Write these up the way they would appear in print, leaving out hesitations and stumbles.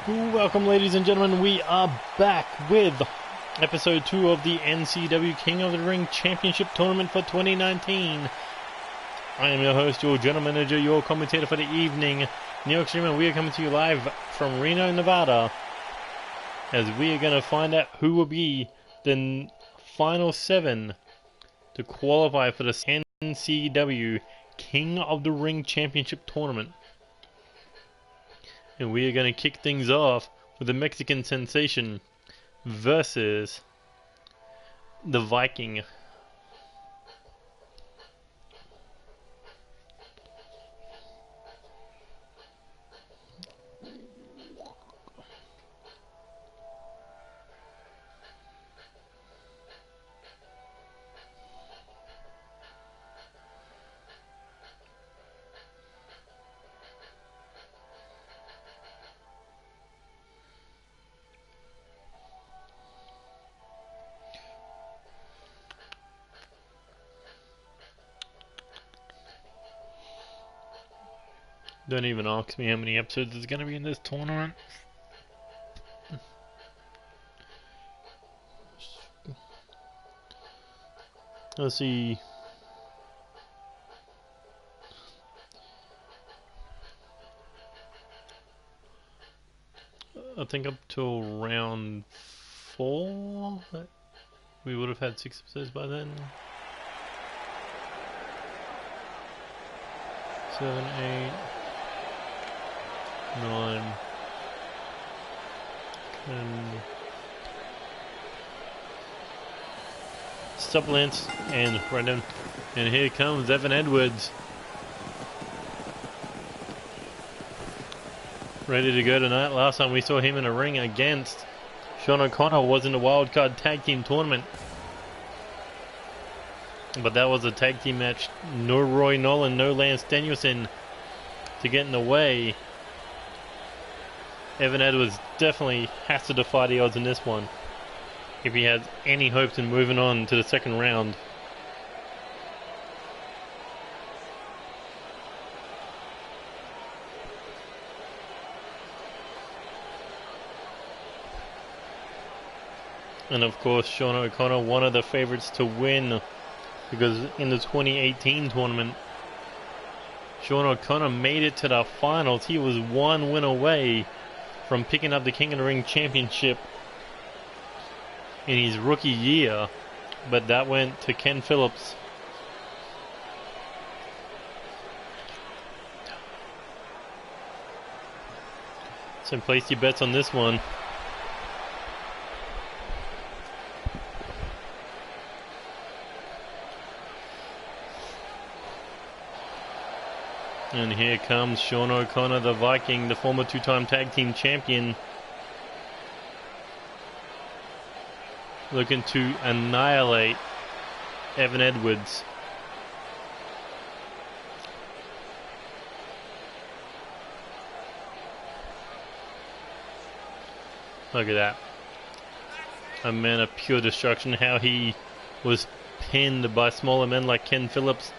Welcome, ladies and gentlemen. We are back with episode 2 of the NCW King of the Ring Championship Tournament for 2019. I am your host, your general manager, your commentator for the evening, Neil Extreme, and we are coming to you live from Reno, Nevada, as we are going to find out who will be the final 7 to qualify for the NCW King of the Ring Championship Tournament. And we are going to kick things off with the Mexican Sensation versus the Viking. Don't even ask me how many episodes there's going to be in this tournament. Let's see. I think up till round 4, we would have had 6 episodes by then. 7, 8, 9, 10. Stop Lance and Brendan. And here comes Evan Edwards. Ready to go tonight. Last time we saw him in a ring against Sean O'Connor was in the wildcard tag team tournament. But that was a tag team match. No Roy Nolan, no Lance Danielson to get in the way. Evan Edwards definitely has to defy the odds in this one if he has any hopes in moving on to the second round. And of course, Sean O'Connor, one of the favorites to win, because in the 2018 tournament, Sean O'Connor made it to the finals. He was one win away from picking up the King of the Ring Championship in his rookie year, but that went to Ken Phillips. So place your bets on this one. And here comes Sean O'Connor, the Viking, the former 2-time tag team champion, looking to annihilate Evan Edwards. Look at that. A man of pure destruction. How he was pinned by smaller men like Ken Phillips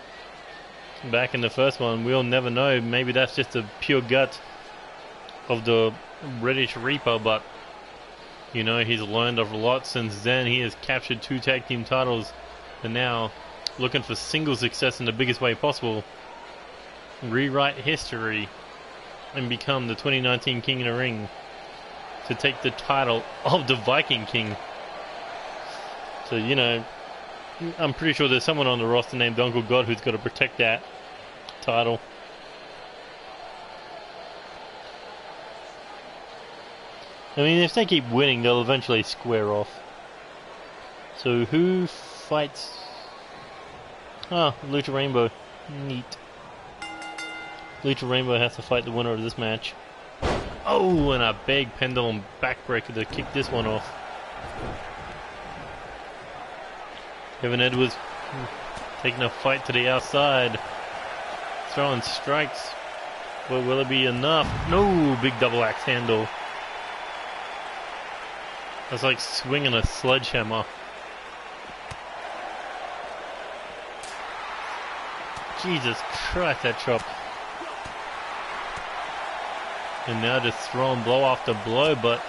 back in the first one. We'll never know. Maybe that's just a pure gut of the British Reaper, but you know, he's learned a lot since then. He has captured 2 tag team titles and now looking for single success in the biggest way possible. Rewrite history and become the 2019 King of the Ring to take the title of the Viking King. So, you know, I'm pretty sure there's someone on the roster named Uncle God who's got to protect that title. I mean, if they keep winning, they'll eventually square off. So who fights? Ah, Lucha Rainbow. Neat. Lucha Rainbow has to fight the winner of this match. Oh, and a big pendulum backbreaker to kick this one off. Evan Edwards taking a fight to the outside. Throwing strikes. Well, will it be enough? No, big double axe handle. That's like swinging a sledgehammer. Jesus Christ, that chop. And now just throwing blow after blow, but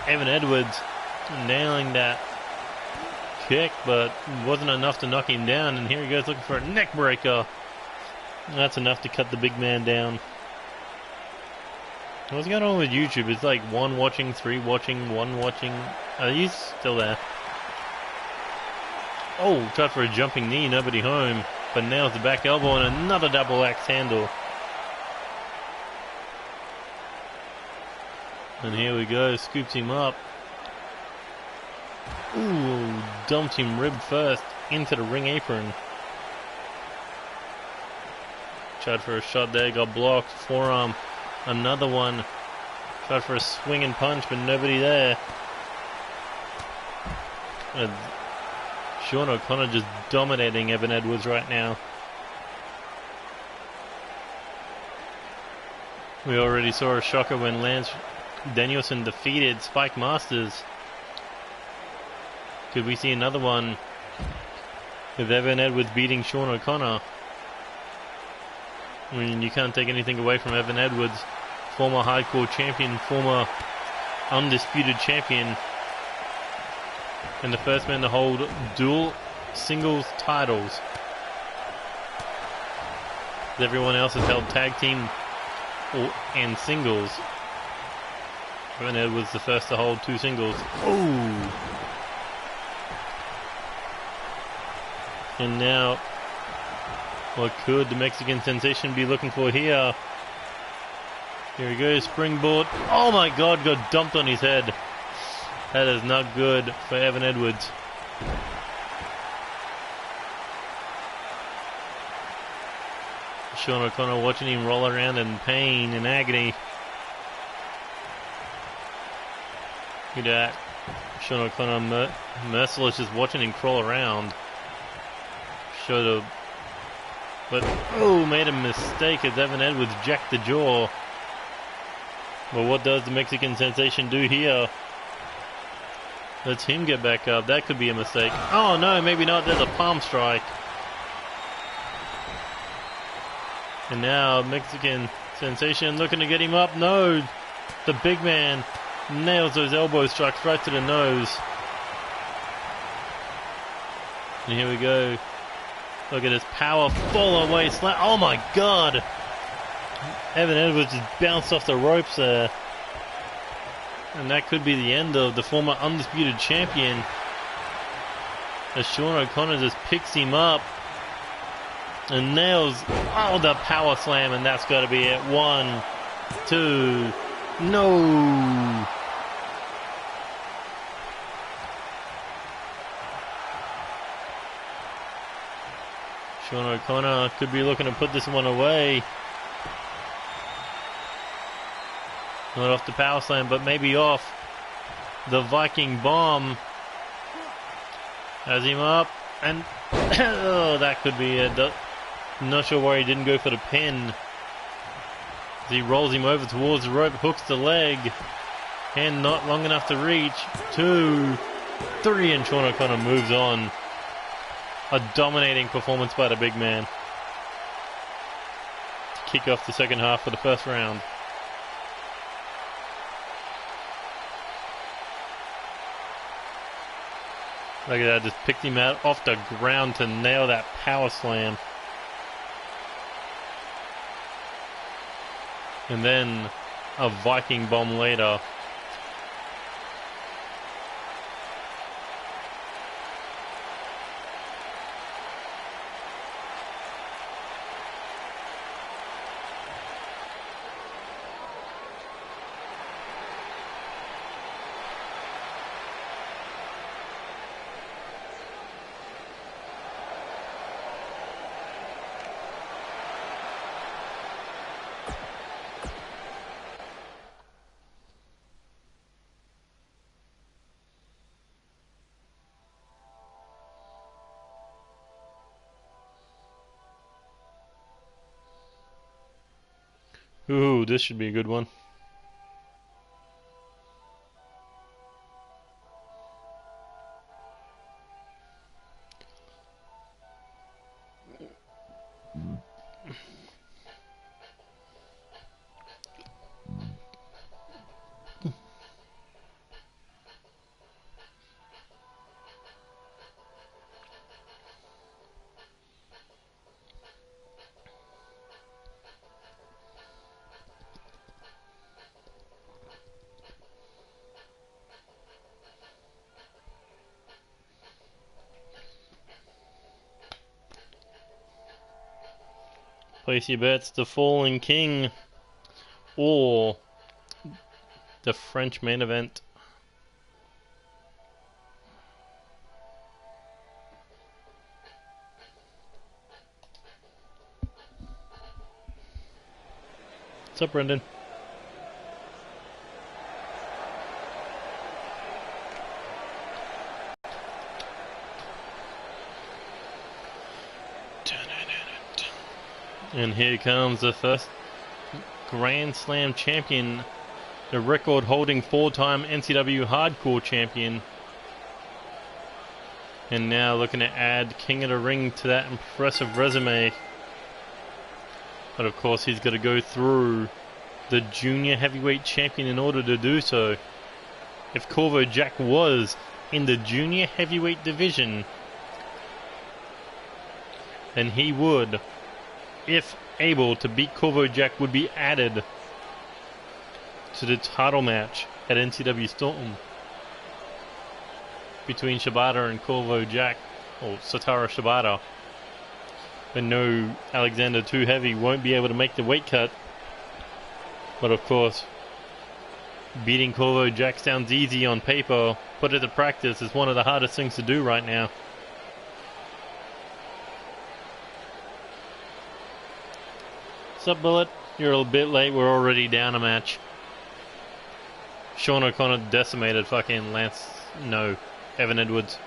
Evan Edwards nailing that kick, but wasn't enough to knock him down. And here he goes looking for a neck breaker. That's enough to cut the big man down. What's going on with YouTube? It's like 1 watching, 3 watching, 1 watching. Are you still there? Oh, tried for a jumping knee, nobody home. But nails the back elbow and another double axe handle. And here we go, scoops him up. Ooh, dumped him rib first into the ring apron. Tried for a shot there, got blocked. Forearm, another one. Tried for a swinging punch, but nobody there. Sean O'Connor just dominating Evan Edwards right now. We already saw a shocker when Lance Danielson defeated Spike Masters. Could we see another one with Evan Edwards beating Sean O'Connor? I mean, you can't take anything away from Evan Edwards, former hardcore champion, former undisputed champion, and the first man to hold dual singles titles. Everyone else has held tag team and singles. Evan Edwards the first to hold 2 singles. Oh! And now, what could the Mexican sensation be looking for here? Here he goes, springboard. Oh my God, got dumped on his head. That is not good for Evan Edwards. Sean O'Connor watching him roll around in pain and agony. Look at that. Sean O'Connor merciless, just watching him crawl around. Showed a... But, oh, made a mistake as Evan Edwards jacked the jaw. But what does the Mexican sensation do here? Lets him get back up. That could be a mistake. Oh no, maybe not. There's a palm strike. And now Mexican sensation looking to get him up. No, the big man nails those elbow strikes right to the nose. And here we go. Look at his power fall away slam. Oh my God! Evan Edwards just bounced off the ropes there. And that could be the end of the former undisputed champion. As Sean O'Connor just picks him up and nails, oh, the power slam, and that's got to be it. 1, 2, no. Sean O'Connor could be looking to put this one away. Not off the power slam, but maybe off the Viking bomb. Has him up, and oh, that could be it. Not sure why he didn't go for the pin. As he rolls him over towards the rope, hooks the leg. Hand not long enough to reach. 2, 3, and Sean O'Connor moves on. A dominating performance by the big man to kick off the second half of the first round. Look at that, just picked him out off the ground to nail that power slam. And then a Viking bomb later. Ooh, this should be a good one. Place your bets, the Fallen King or the French main event. What's up, Brendan? And here comes the first Grand Slam champion, the record-holding 4-time NCW Hardcore champion. And now looking to add King of the Ring to that impressive resume. But of course he's got to go through the junior heavyweight champion in order to do so. If Corvo Jack was in the junior heavyweight division, then he would, if able to beat Corvo Jack, would be added to the title match at NCW Storm between Shibata and Corvo Jack, or Satoru Shibata. But no, Alexander Too Heavy won't be able to make the weight cut. But of course, beating Corvo Jack sounds easy on paper. Put it to practice is one of the hardest things to do right now. What's up, Bullet? You're a little bit late. We're already down a match. Sean O'Connor decimated fucking Evan Edwards.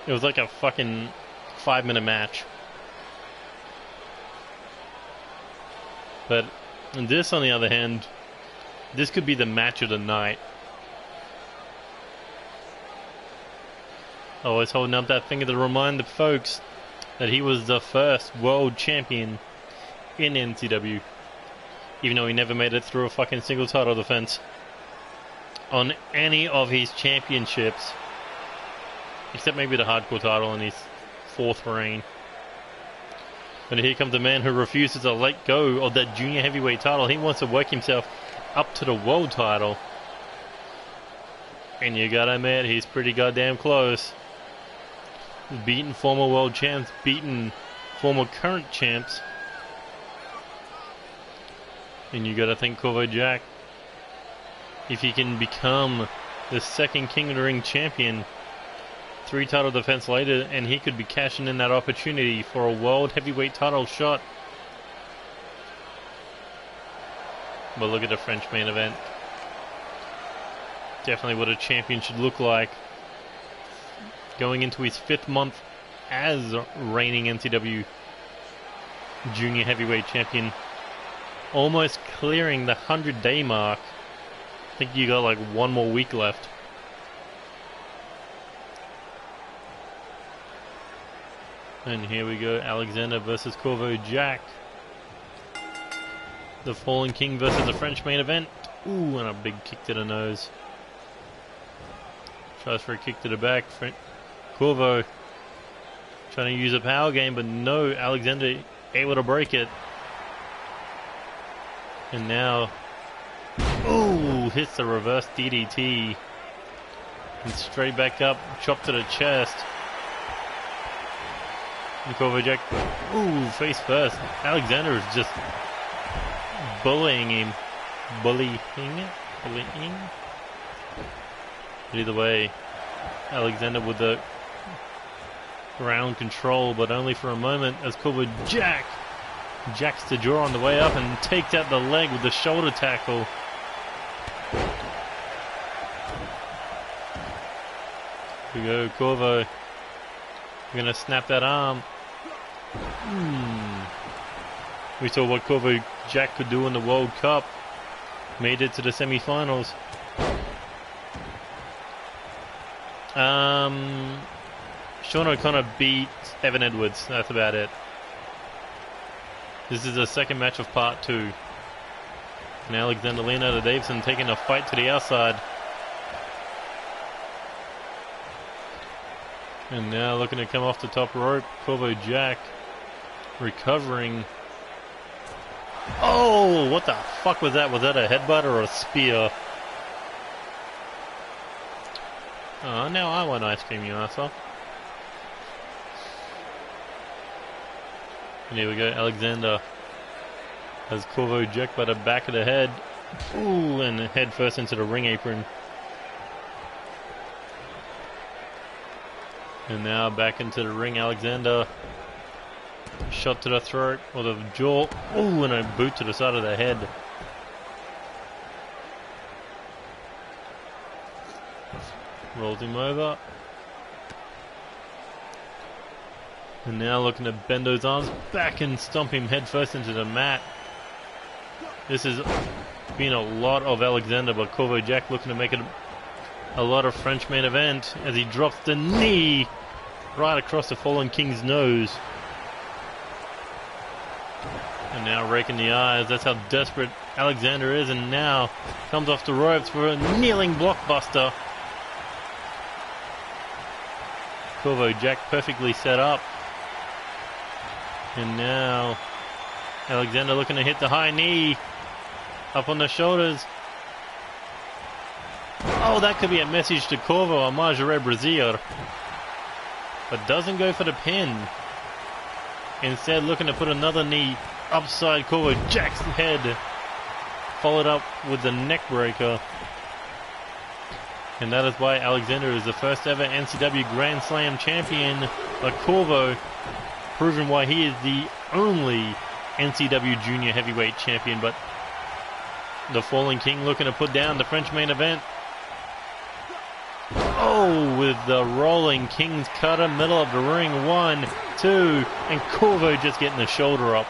It was like a fucking 5-minute match. But this, on the other hand, this could be the match of the night. Always holding up that finger to remind the folks that he was the first world champion in NCW, even though he never made it through a fucking single title defense on any of his championships, except maybe the hardcore title in his 4th reign. And here comes the man who refuses to let go of that junior heavyweight title. He wants to work himself up to the world title. And you gotta admit, he's pretty goddamn close. Beaten former world champs, beaten former current champs. And you gotta think Corvo Jack, if he can become the second King of the Ring champion 3 title defense later, and he could be cashing in that opportunity for a world heavyweight title shot. But look at the French main event. Definitely what a champion should look like. Going into his 5th month as reigning NCW junior heavyweight champion. Almost clearing the 100-day mark. I think you got like 1 more week left. And here we go, Alexander versus Corvo Jack. The Fallen King versus the French main event. Ooh, and a big kick to the nose. Tries for a kick to the back. Corvo trying to use a power game, but no, Alexander able to break it. And now, ooh, hits the reverse DDT. And straight back up, chop to the chest. Corvo Jack, ooh, face first. Alexander is just bullying him. Bullying? But either way, Alexander with the ground control, but only for a moment, as Corvo Jack jacks the jaw on the way up and takes out the leg with the shoulder tackle. Here we go, Corvo. We're gonna snap that arm. We saw what Corvo Jack could do in the World Cup. Made it to the semi-finals. Sean O'Connor beat Evan Edwards. That's about it. This is the second match of part 2. And Alexander Leonardo Davidson taking a fight to the outside. And now looking to come off the top rope, Corvo Jack. recovering. Oh, what the fuck was that? Was that a headbutt or a spear? Oh, now I want ice cream, you asshole. And here we go, Alexander has Corvo Jack by the back of the head. Ooh, and head first into the ring apron. And now back into the ring, Alexander. Shot to the throat or the jaw. Ooh, and a boot to the side of the head. Rolls him over. And now looking to bend those arms back and stomp him head first into the mat. This has been a lot of Alexander, but Corvo Jack looking to make it a lot of French main event as he drops the knee right across the Fallen King's nose. And now raking the eyes. That's how desperate Alexander is, and now comes off the ropes for a kneeling blockbuster. Corvo Jack perfectly set up. And now Alexander looking to hit the high knee. Up on the shoulders. Oh, that could be a message to Corvo or Marjorie Brazier. But doesn't go for the pin. Instead looking to put another knee upside Corvo Jack's head. Followed up with the neck breaker. And that is why Alexander is the first ever NCW Grand Slam champion. But Corvo proving why he is the only NCW Junior Heavyweight champion. But the Fallen King looking to put down the French main event. Oh, with the rolling King's Cutter, middle of the ring. 1, 2, and Corvo just getting the shoulder up.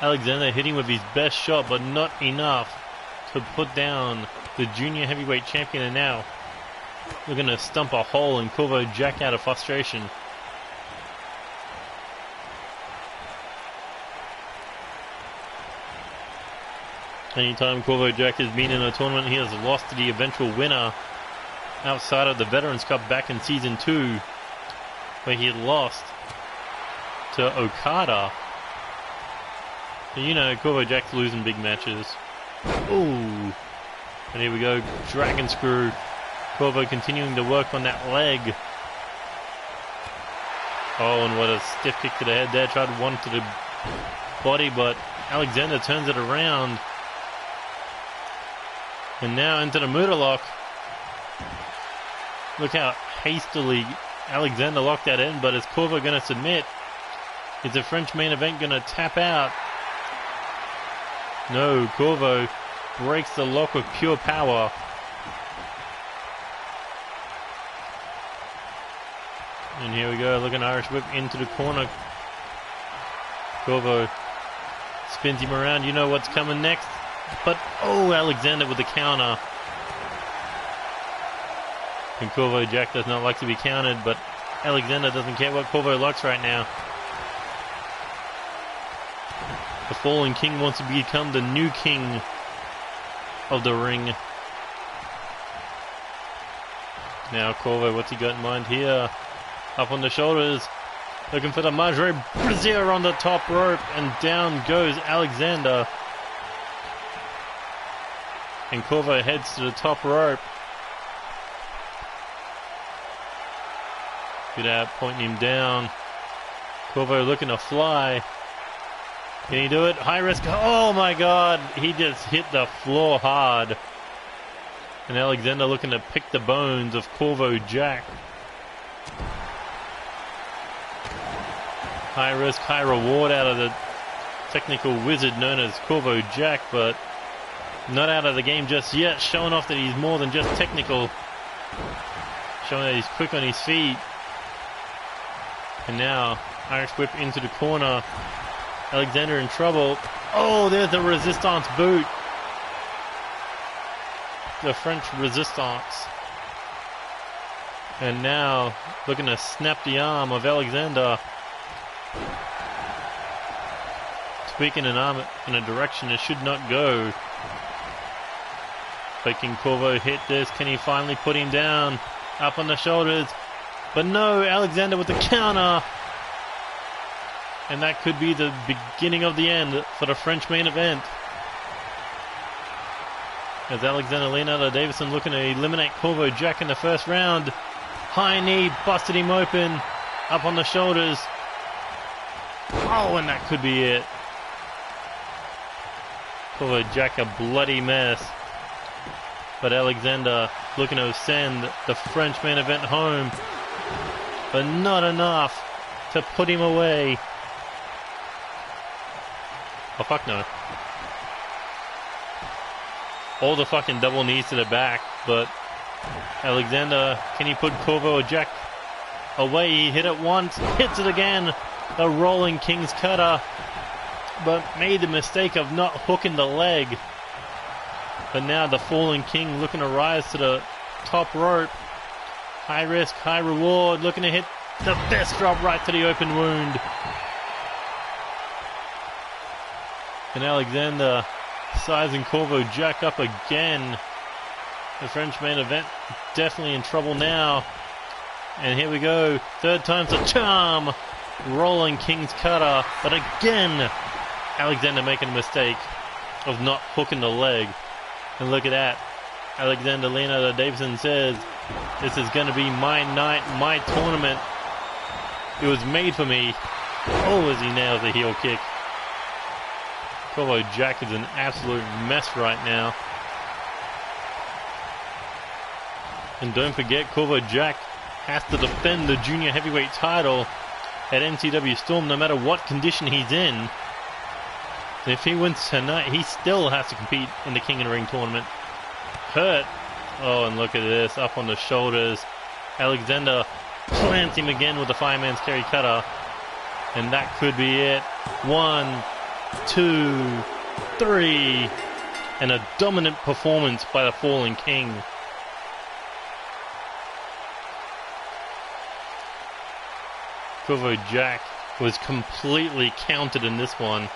Alexander hitting with his best shot, but not enough to put down the Junior Heavyweight champion. And now we're going to stump a hole in Corvo Jack out of frustration. Anytime Corvo Jack has been in a tournament, he has lost to the eventual winner outside of the Veterans Cup back in Season 2, where he had lost to Okada. But you know, Corvo Jack's losing big matches. Ooh. And here we go, Dragon Screw. Corvo continuing to work on that leg. Oh, and what a stiff kick to the head there. Tried one to the body, but Alexander turns it around. And now into the Muda lock. Look how hastily Alexander locked that in, but is Corvo going to submit? Is the French main event going to tap out? No, Corvo breaks the lock with pure power. And here we go, looking Irish whip into the corner. Corvo spins him around, you know what's coming next. But, oh, Alexander with the counter. And Corvo Jack does not like to be countered, but Alexander doesn't care what Corvo likes right now. The Fallen King wants to become the new king of the ring. Now Corvo, what's he got in mind here? Up on the shoulders. Looking for the Marjorie Brazier on the top rope. And down goes Alexander. And Corvo heads to the top rope. Good at pointing him down. Corvo looking to fly. Can he do it? High risk. Oh my god. He just hit the floor hard. And Alexander looking to pick the bones of Corvo Jack. High risk, high reward out of the technical wizard known as Corvo Jack, but not out of the game just yet. Showing off that he's more than just technical. Showing that he's quick on his feet. And now, Irish whip into the corner. Alexander in trouble. Oh, there's the resistance boot. The French resistance. And now, looking to snap the arm of Alexander. Tweaking an arm in a direction it should not go. But can Corvo hit this? Can he finally put him down? Up on the shoulders. But no, Alexander with the counter. And that could be the beginning of the end for the French main event. As Alexander Leonardo Davison looking to eliminate Corvo Jack in the first round. High knee, busted him open. Up on the shoulders. Oh, and that could be it. Corvo Jack a bloody mess. But Alexander looking to send the French main event home. But not enough to put him away. Oh, fuck no. All the fucking double knees to the back, but Alexander, can he put Corvo Jack away? He hit it once, hits it again. A rolling King's Cutter, but made the mistake of not hooking the leg. But now the fallen King looking to rise to the top rope. High risk, high reward, looking to hit the best drop right to the open wound. And Alexander sizing Corvo Jack up again. The French main event definitely in trouble now. And here we go. Third time's a charm. Rolling King's Cutter. But again, Alexander making a mistake of not hooking the leg. And look at that. Alexander Leonardo Davison says, this is going to be my night, my tournament. It was made for me. Oh, as he nails the heel kick. Corvo Jack is an absolute mess right now. And don't forget, Corvo Jack has to defend the junior heavyweight title at NCW Storm no matter what condition he's in. And if he wins tonight, he still has to compete in the King of the Ring tournament. Hurt. Oh, and look at this. Up on the shoulders. Alexander plants him again with the fireman's carry cutter. And that could be it. 1, 2, 3. And a dominant performance by the fallen King. Corvo Jack was completely counted in this one.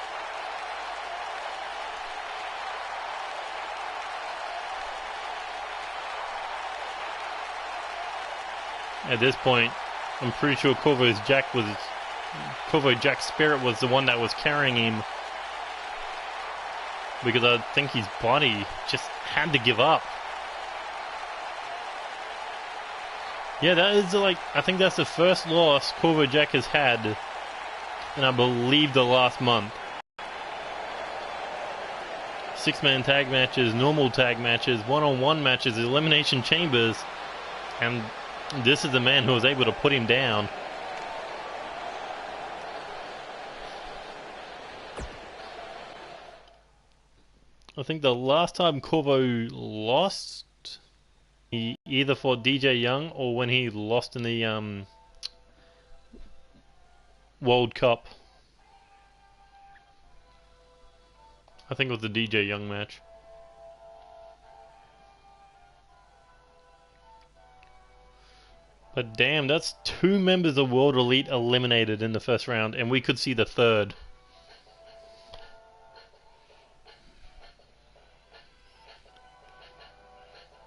At this point, I'm pretty sure Corvo Jack's spirit was the one that was carrying him, because I think his body just had to give up. Yeah, that is I think that's the first loss Corvo Jack has had in, I believe, the last month. 6-man tag matches, normal tag matches, one-on-one matches, elimination chambers, and this is the man who was able to put him down. I think the last time Corvo lost, he either fought DJ Young or when he lost in the World Cup. I think it was the DJ Young match. But damn, that's 2 members of World Elite eliminated in the first round, and we could see the third.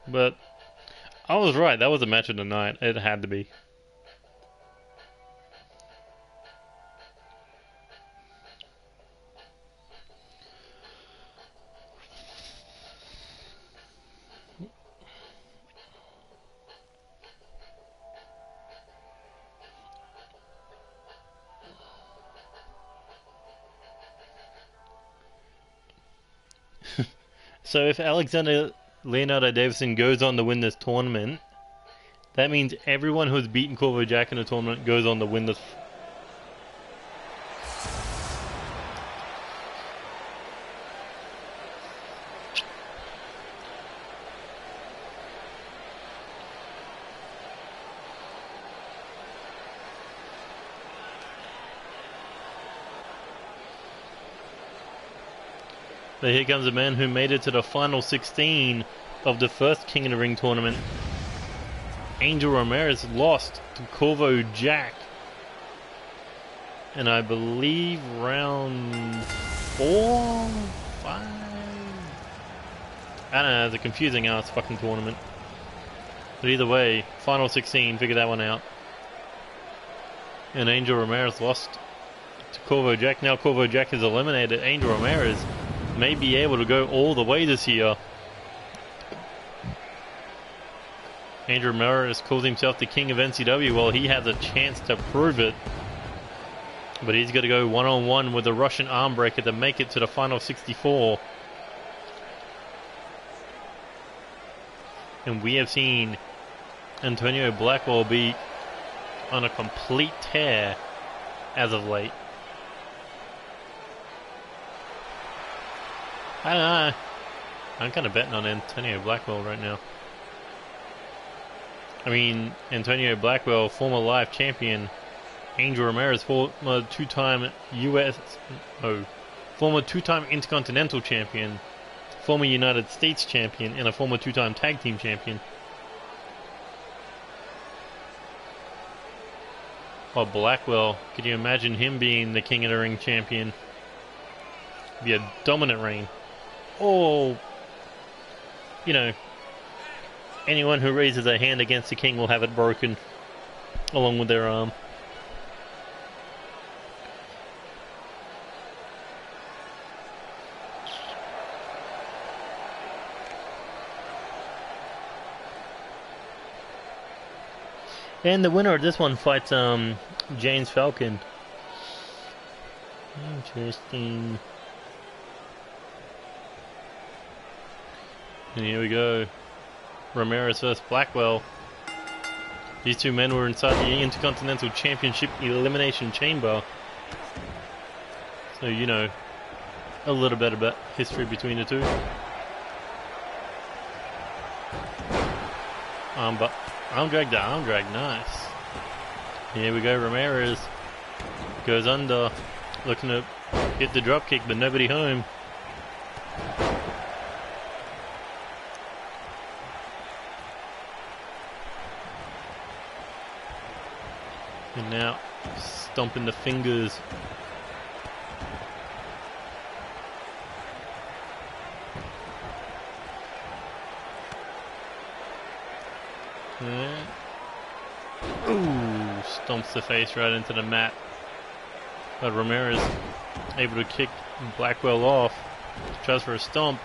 But I was right, that was a match of the night. It had to be. So if Alexander Leonardo Davison goes on to win this tournament, that means everyone who's beaten Corvo Jack in the tournament goes on to win this. But here comes a man who made it to the final 16 of the first King of the Ring tournament. Angel Ramirez lost to Corvo Jack. And I believe round 4, 5? I don't know, it's a confusing ass fucking tournament. But either way, final 16, figure that one out. And Angel Ramirez lost to Corvo Jack. Now Corvo Jack is eliminated. Angel Ramirez may be able to go all the way this year. Angel Ramirez calls himself the king of NCW. Well, he has a chance to prove it. But he's got to go one-on-one with the Russian arm breaker to make it to the final 64. And we have seen Antonio Blackwell be on a complete tear as of late. I don't know. I'm kind of betting on Antonio Blackwell right now. I mean, Antonio Blackwell, former live champion. Angel Ramirez, former two-time former two-time Intercontinental champion, former United States champion, and a former two-time tag team champion. While Blackwell, could you imagine him being the King of the Ring champion? It'd be a dominant reign. Or, you know, anyone who raises a hand against the King will have it broken along with their arm. And the winner of this one fights James Falcon. Interesting. And here we go. Ramirez versus Blackwell. These two men were inside the Intercontinental Championship Elimination Chamber. So, you know, a little bit about history between the two. But arm drag to arm drag, nice. Here we go, Ramirez goes under, looking to hit the drop kick, but nobody home. And now stomping the fingers. Ooh, stomps the face right into the mat. But Ramirez able to kick Blackwell off. Tries for a stomp.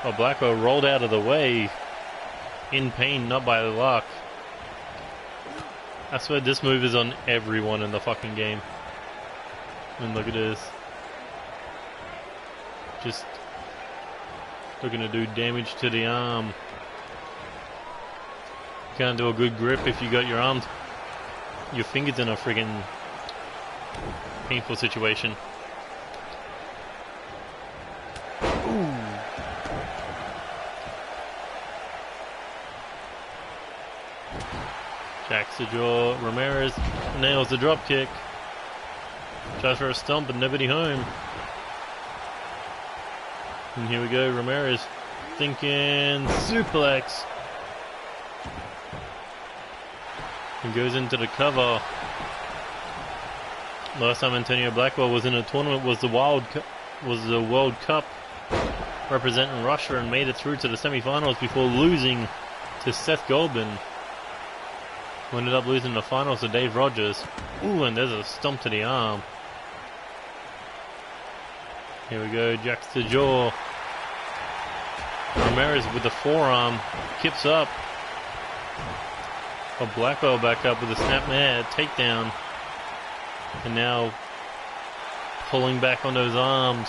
But Blackwell rolled out of the way. In pain, not by luck. I swear this move is on everyone in the fucking game. And look at this. Just looking to do damage to the arm. Can't do a good grip if you got your arms, your fingers in a friggin' painful situation. Ooh. Jacks the jaw. Ramirez nails the drop kick. Tries for a stomp, but nobody home. And here we go. Ramirez thinking suplex. And goes into the cover. Last time Antonio Blackwell was in a tournament was the World Cup representing Russia and made it through to the semifinals before losing to Seth Goldman. Who ended up losing the finals to Dave Rogers. Ooh, and there's a stomp to the arm. Here we go, jacks the jaw. Ramirez with the forearm, kips up. But Blackwell back up with a snapmare takedown. And now pulling back on those arms.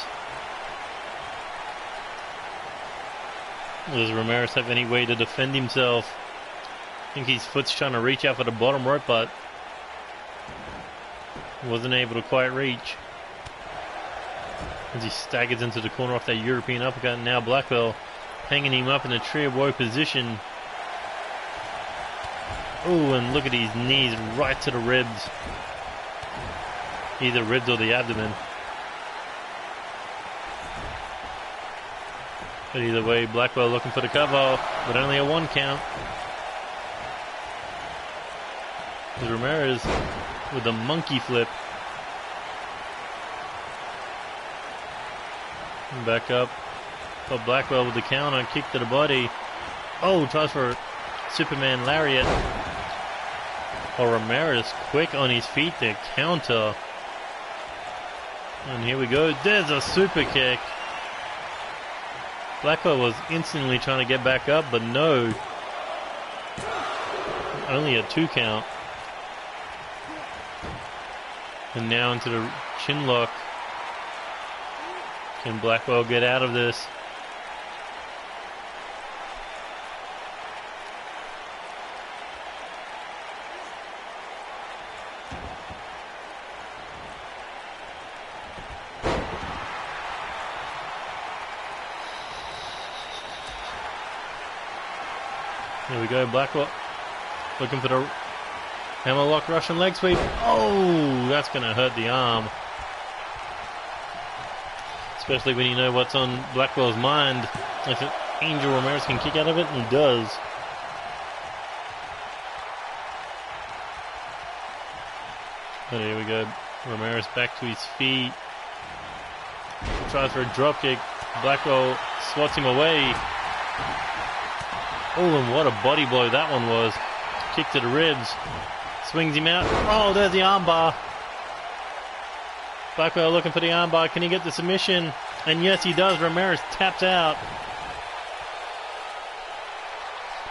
Does Ramirez have any way to defend himself? I think his foot's trying to reach out for the bottom rope, but wasn't able to quite reach. As he staggers into the corner off that European uppercut, and now Blackwell hanging him up in a tree of woe position. Oh, and look at these knees right to the ribs. Either ribs or the abdomen. But either way, Blackwell looking for the cover, but only a 1 count. There's Ramirez with a monkey flip. And back up. But Blackwell with the counter, kick to the body. Oh, tries for Superman lariat. Oh, Ramirez quick on his feet to counter. And here we go. There's a super kick. Blackwell was instantly trying to get back up, but no. Only a 2 count. And now into the chin lock. Can Blackwell get out of this? Here we go, Blackwell looking for the hammerlock Russian leg sweep. Oh, that's going to hurt the arm. Especially when you know what's on Blackwell's mind. If Angel Ramirez can kick out of it, and he does. But here we go. Ramirez back to his feet. Tries for a drop kick. Blackwell swats him away. Oh, and what a body blow that one was. Kick to the ribs. Swings him out. Oh, there's the armbar. Blackwell looking for the armbar. Can he get the submission? And yes, he does. Ramirez taps out.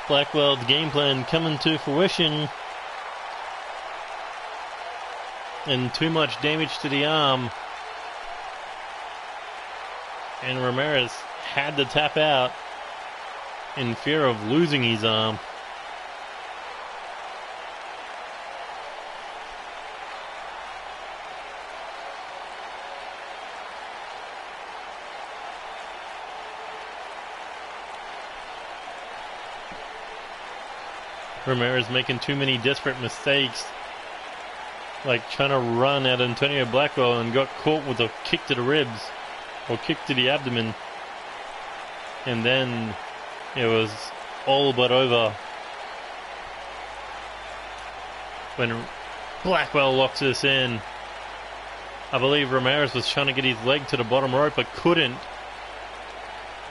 Blackwell's game plan coming to fruition. And too much damage to the arm. And Ramirez had to tap out in fear of losing his arm. Ramirez making too many desperate mistakes, like trying to run at Antonio Blackwell and got caught with a kick to the ribs or kick to the abdomen, and then it was all but over when Blackwell locks this in. I believe Ramirez was trying to get his leg to the bottom rope but couldn't.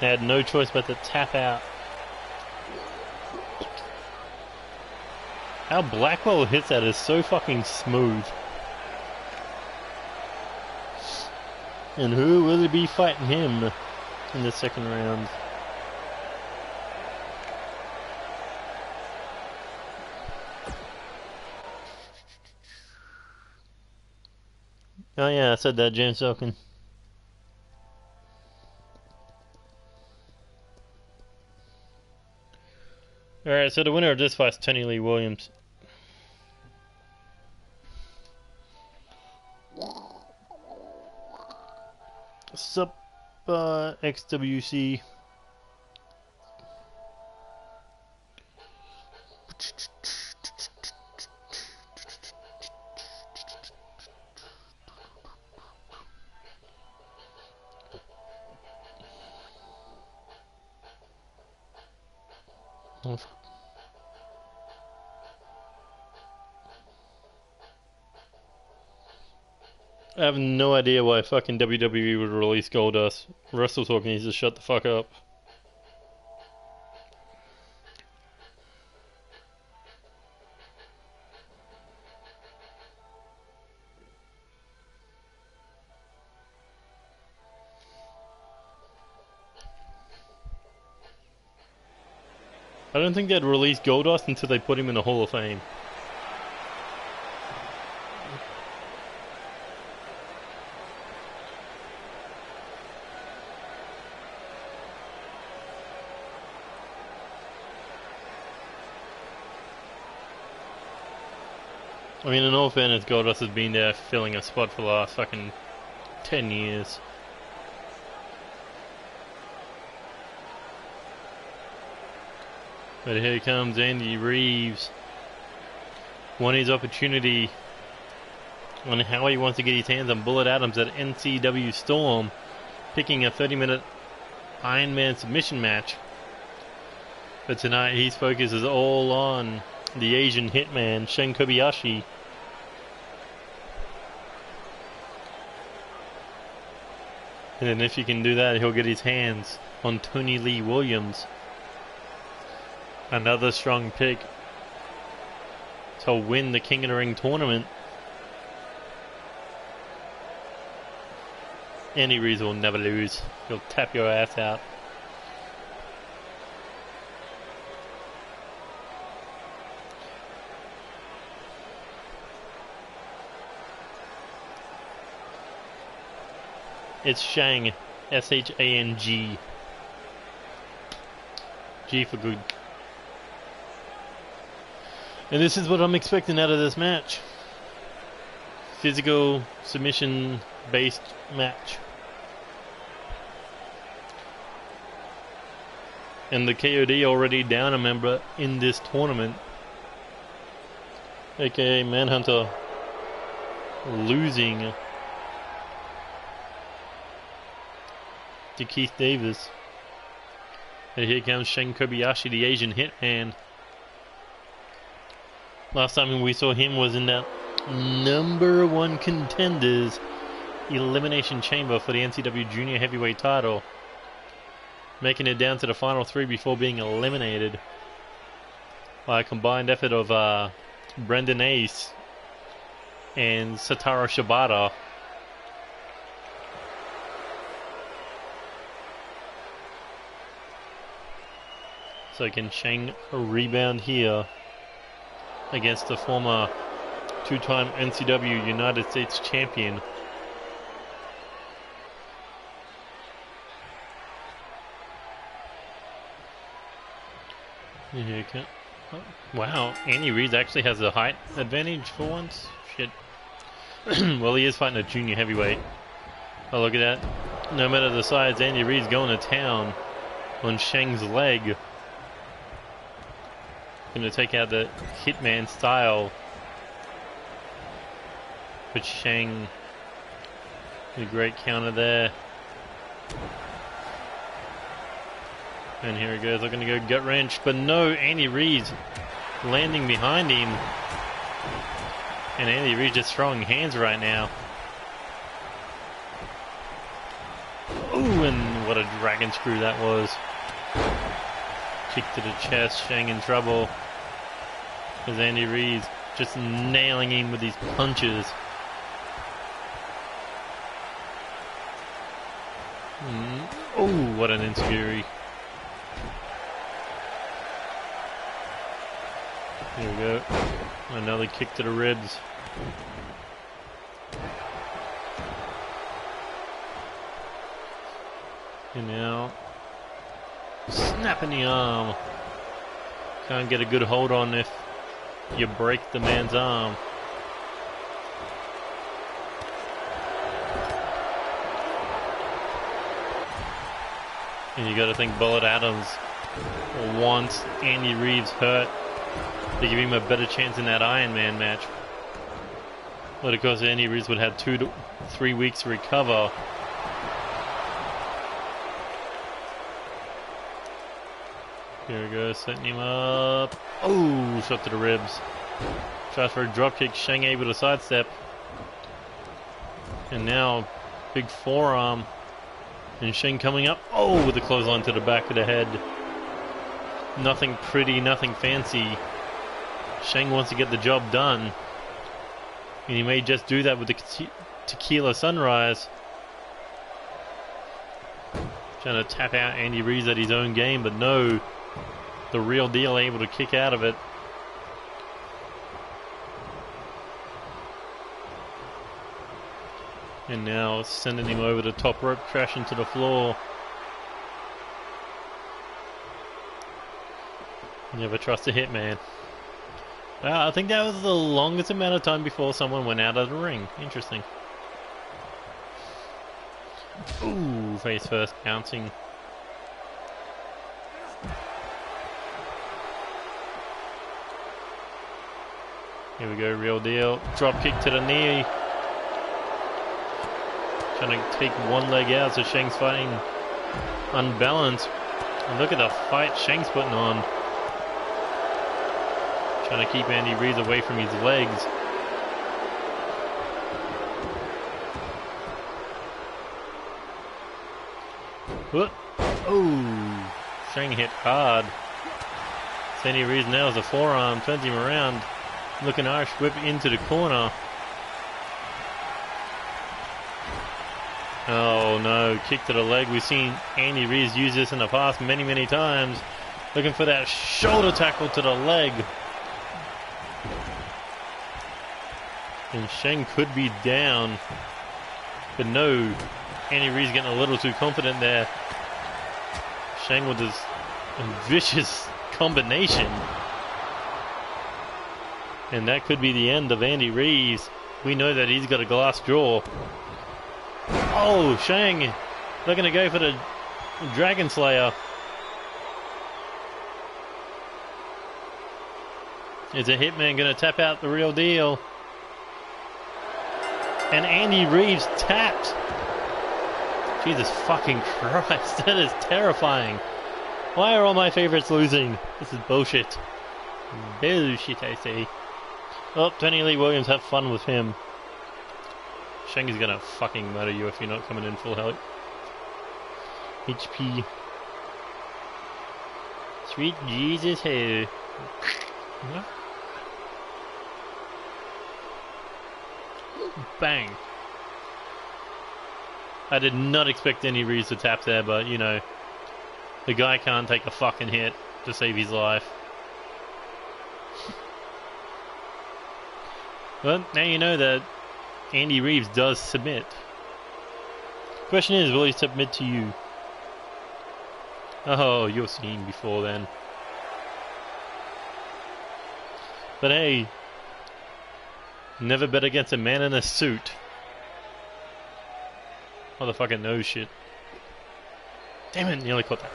They had no choice but to tap out. How Blackwell hits that is so fucking smooth. And who will be fighting him in the second round? Oh yeah, I said that, James Elkin. Alright, so the winner of this fight is Tony Lee Williams. Sup, XWC. I have no idea why fucking WWE would release Goldust. Wrestle Talk needs to shut the fuck up. I don't think they'd release Goldust until they put him in the Hall of Fame. I mean, in all fairness, Goldust has been there filling a spot for the last fucking 10 years. But here comes Andy Reeves. Won his opportunity on how he wants to get his hands on Bullet Adams at NCW Storm, picking a 30-minute Iron Man submission match. But tonight his focus is all on the Asian hitman, Shen Kobayashi. And then if he can do that, he'll get his hands on Tony Lee Williams. Another strong pick. to win the King of the Ring tournament. Andy Reid will never lose. He'll tap your ass out. It's Shang. S-H-A-N-G. G for good. And this is what I'm expecting out of this match. Physical, submission-based match. And the KOD already down a member in this tournament. AKA Manhunter losing to Keith Davis. And here comes Shen Kobayashi, the Asian Hitman. Last time we saw him was in that #1 contenders elimination chamber for the NCW Junior Heavyweight title, making it down to the final 3 before being eliminated by a combined effort of Brendan Ace and Satoru Shibata. So can Shang rebound here against the former 2-time NCW United States champion? Wow, Andy Reid actually has a height advantage for once. Shit. Well, he is fighting a junior heavyweight. Oh, look at that. No matter the size, Andy Reid's going to town on Shang's leg. Going to take out the Hitman style. But Shang, a great counter there. And here he goes, looking to go gut wrench, but no, Andy Reid landing behind him. And Andy Reid just throwing hands right now. Ooh, and what a dragon screw that was. Kick to the chest, Shang in trouble. As Andy Reid just nailing him with these punches. Oh, what an enziguri. Here we go. Another kick to the ribs. And now, snap in the arm. Can't get a good hold on if you break the man's arm. And you got to think Bullet Adams wants Andy Reid's hurt to give him a better chance in that Iron Man match. But of course, Andy Reid would have 2 to 3 weeks to recover. Here we go, setting him up. Oh, shot to the ribs. Tries for a drop kick. Shang able to sidestep. And now, big forearm. And Shang coming up. Oh, with the clothesline to the back of the head. Nothing pretty, nothing fancy. Shang wants to get the job done. And he may just do that with the Tequila Sunrise. Trying to tap out Andy Reid at his own game, but no. The real deal able to kick out of it. And now sending him over the top rope, crashing to the floor. Never trust a hitman. I think that was the longest amount of time before someone went out of the ring. Interesting. Ooh, face first, bouncing. Here we go, real deal. Drop kick to the knee. Trying to take one leg out, so Shang's fighting unbalanced. And look at the fight Shang's putting on. Trying to keep Andy Reid away from his legs. What? Oh, Shang hit hard. Andy Reid nails the forearm, turns him around. Looking Irish whip into the corner. Oh no, kick to the leg. We've seen Andy Reeves use this in the past many times. Looking for that shoulder tackle to the leg. And Sheng could be down. But no, Andy Reeves getting a little too confident there. Sheng with this vicious combination. And that could be the end of Andy Reeves. We know that he's got a glass jaw. Oh, Sheng looking to go for the Dragon Slayer. Is a Hitman going to tap out the real deal? And Andy Reeves tapped. Jesus fucking Christ, that is terrifying. Why are all my favorites losing? This is bullshit. Bullshit, I say. Oh, Tony Lee Williams, have fun with him. Sheng is gonna fucking murder you if you're not coming in full health. HP. Sweet Jesus, hey. Bang. I did not expect any Reeves to tap there, but you know, the guy can't take a fucking hit to save his life. Well, now you know that Andy Reeves does submit. Question is, will he submit to you? Oh, you're seen before then. But hey, never bet against a man in a suit. Motherfucking knows shit. Damn it, nearly caught that.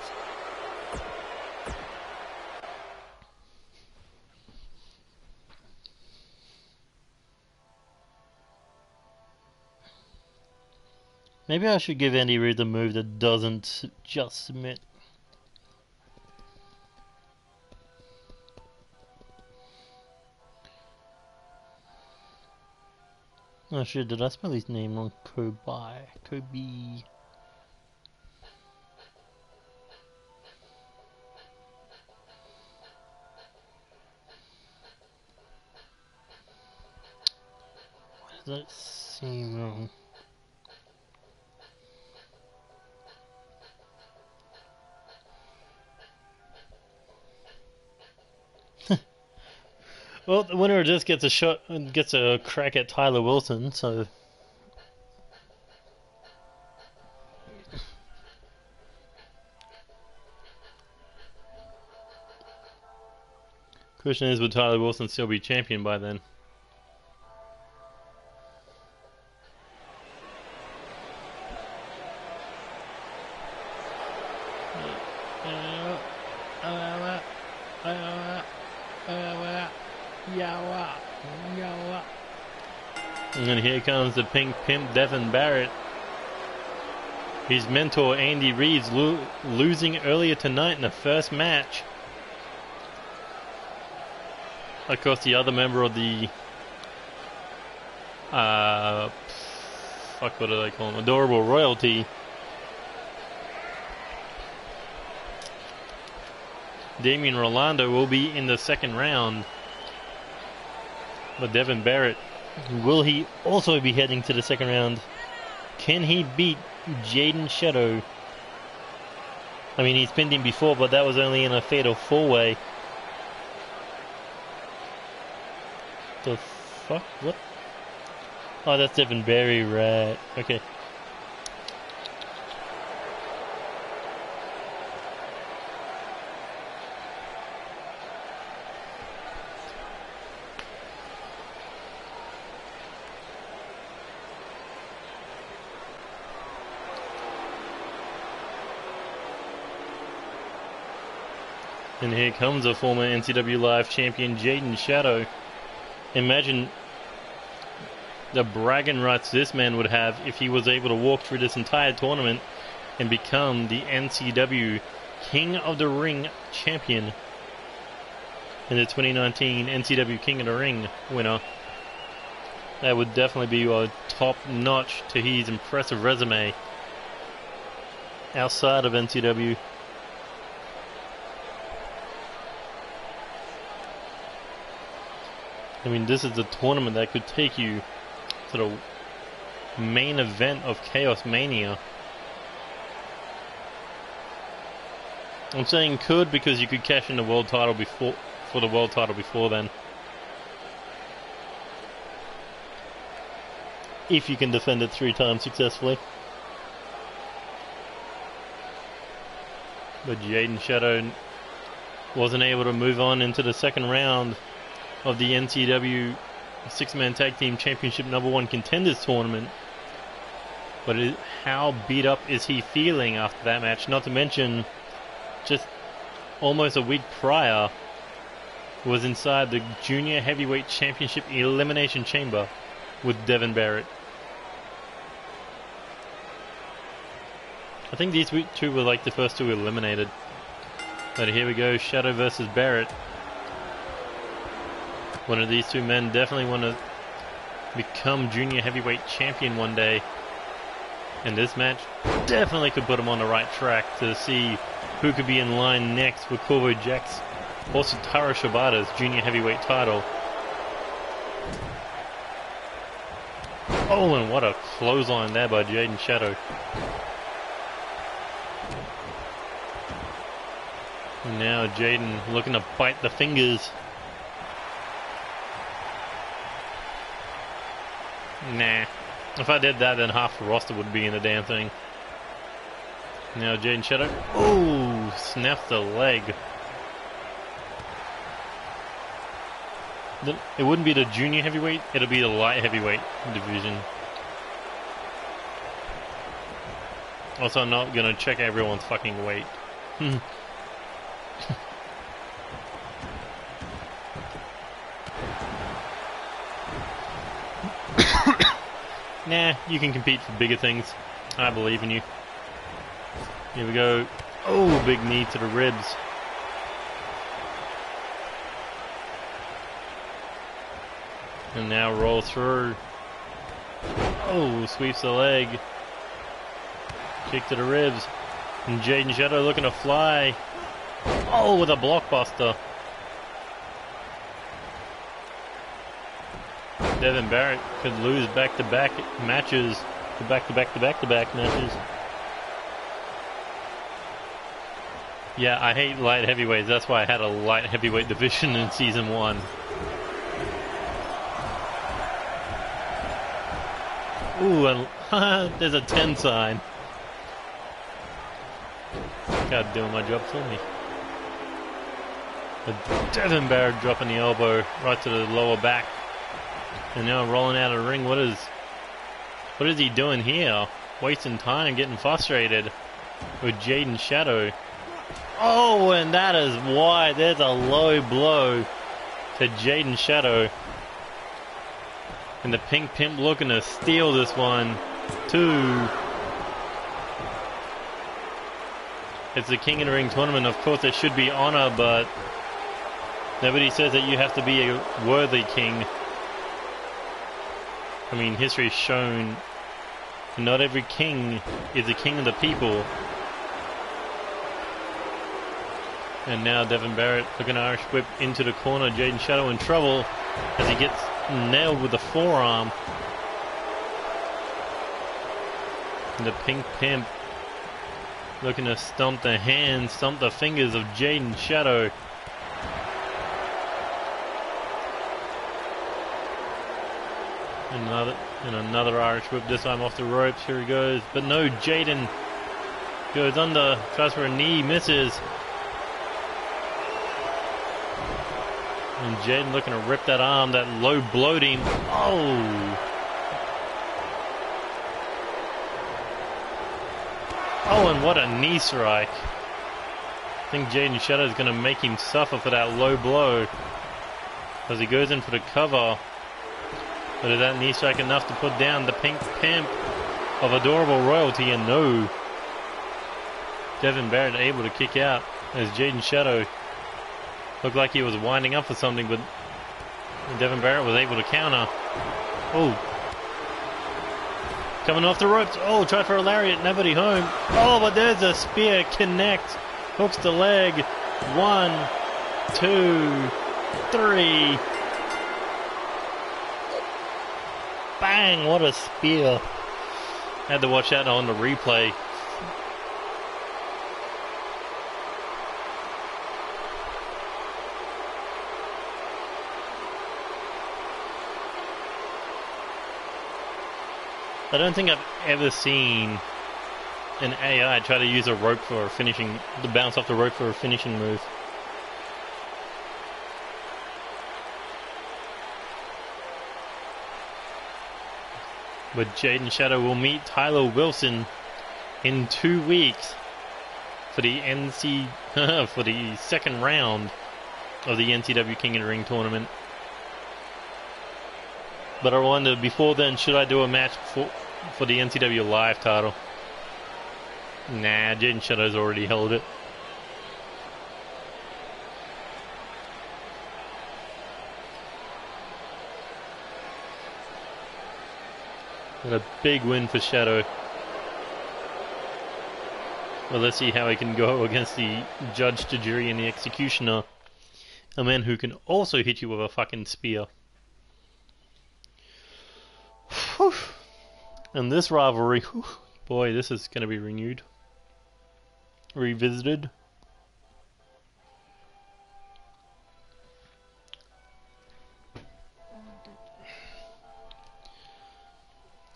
Maybe I should give Andy Reid a move that doesn't just submit. Oh shit, did I spell his name wrong? Kobe. Why does that seem wrong? Well, the winner just gets a shot and gets a crack at Tyler Wilson, so question is, would Tyler Wilson still be champion by then? And here comes the pink pimp Devin Barrett. His mentor Andy Reeves losing earlier tonight in the first match. Of course, the other member of the what do they call him? Adorable Royalty. Damian Rolando will be in the second round. But Devin Barrett, will he also be heading to the second round? Can he beat Jaden Shadow? I mean, he's pinned him before, but that was only in a fatal four-way. The fuck? What? Oh, that's Devin Barry, right. Okay. And here comes a former NCW Live champion, Jaden Shadow. Imagine the bragging rights this man would have if he was able to walk through this entire tournament and become the NCW King of the Ring champion and the 2019 NCW King of the Ring winner. That would definitely be a top notch to his impressive resume outside of NCW. I mean, this is the tournament that could take you to the main event of Chaos Mania. I'm saying could because you could cash in the world title before then. If you can defend it 3 times successfully. But Jaden Shadow wasn't able to move on into the second round of the NCW 6-man Tag Team Championship #1 Contenders Tournament. But how beat up is he feeling after that match? Not to mention, just almost a week prior, was inside the Junior Heavyweight Championship Elimination Chamber with Devin Barrett. I think these two were like the first 2 eliminated. But here we go, Shadow versus Barrett. One of these 2 men definitely want to become Junior Heavyweight Champion one day. And this match definitely could put him on the right track to see who could be in line next for Corvo Jack's or Taro Shibata's Junior Heavyweight title. Oh, and what a clothesline there by Jaden Shadow. And now Jaden looking to bite the fingers. Nah. If I did that, then half the roster would be in the damn thing. Now Jaden Shadow. Oh, snapped the leg. It wouldn't be the junior heavyweight, it'll be the light heavyweight division. Also, I'm not gonna check everyone's fucking weight. Nah, you can compete for bigger things. I believe in you. Here we go. Oh, big knee to the ribs. And now roll through. Oh, sweeps the leg. Kick to the ribs. And Jaden Shadow looking to fly. Oh, with a blockbuster. Devin Barrett could lose back-to-back matches. Back-to-back matches. Yeah, I hate light heavyweights. That's why I had a light heavyweight division in Season 1. Ooh, and there's a 10 sign. God doing my job for me. But Devin Barrett dropping the elbow right to the lower back. And now rolling out of the ring. What is he doing here? Wasting time, getting frustrated with Jaden Shadow. Oh, and that is why there's a low blow to Jaden Shadow. And the Pink Pimp looking to steal this one. 2. It's the King of the Ring tournament. Of course, there should be honor, but nobody says that you have to be a worthy king. I mean, history has shown not every king is the king of the people. And now Devin Barrett looking Irish whip into the corner. Jaden Shadow in trouble as he gets nailed with the forearm. And the Pink Pimp looking to stomp the hands, stomp the fingers of Jaden Shadow. Another Irish whip, this time off the ropes. Here he goes. But no, Jaden goes under, tries for a knee, misses. And Jaden looking to rip that arm, that low blowed him. Oh! Oh, and what a knee strike. I think Jaden Shadow is going to make him suffer for that low blow as he goes in for the cover. But is that knee strike enough to put down the Pink Pimp of Adorable Royalty? And no. Devin Barrett able to kick out as Jaden Shadow looked like he was winding up for something, but Devin Barrett was able to counter. Oh. Coming off the ropes. Oh, tried for a lariat. Nobody home. Oh, but there's a spear. Connect. Hooks the leg. 1, 2, 3. Bang! What a spear. Had to watch that on the replay. I don't think I've ever seen an AI try to use a rope for a finishing, to bounce off the rope for a finishing move. But Jaden Shadow will meet Tyler Wilson in 2 weeks for the for the second round of the NCW King of the Ring tournament. But I wonder, before then, should I do a match for the NCW Live title? Nah, Jaden Shadow's already held it. And a big win for Shadow. Well, let's see how he can go against the Judge, the Jury, and the Executioner. A man who can also hit you with a fucking spear. Whew. And this rivalry, whew, boy, this is going to be renewed. Revisited.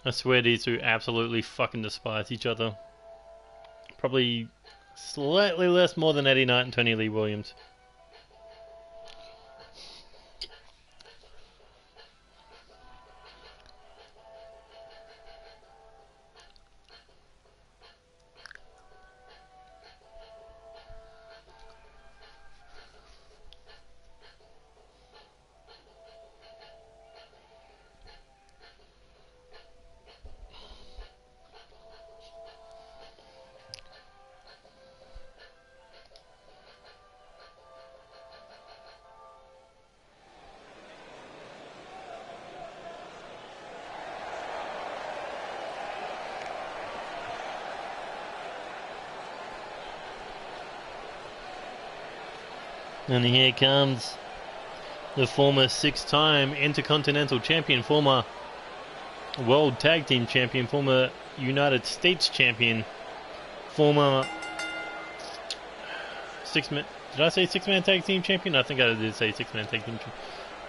I swear these two absolutely fucking despise each other. Probably slightly less more than Eddie Knight and Tony Lee Williams. And here comes the former 6-time Intercontinental Champion, former World Tag Team Champion, former United States Champion, former did I say 6-man Tag Team Champion? I think I did say 6-man Tag Team Champion.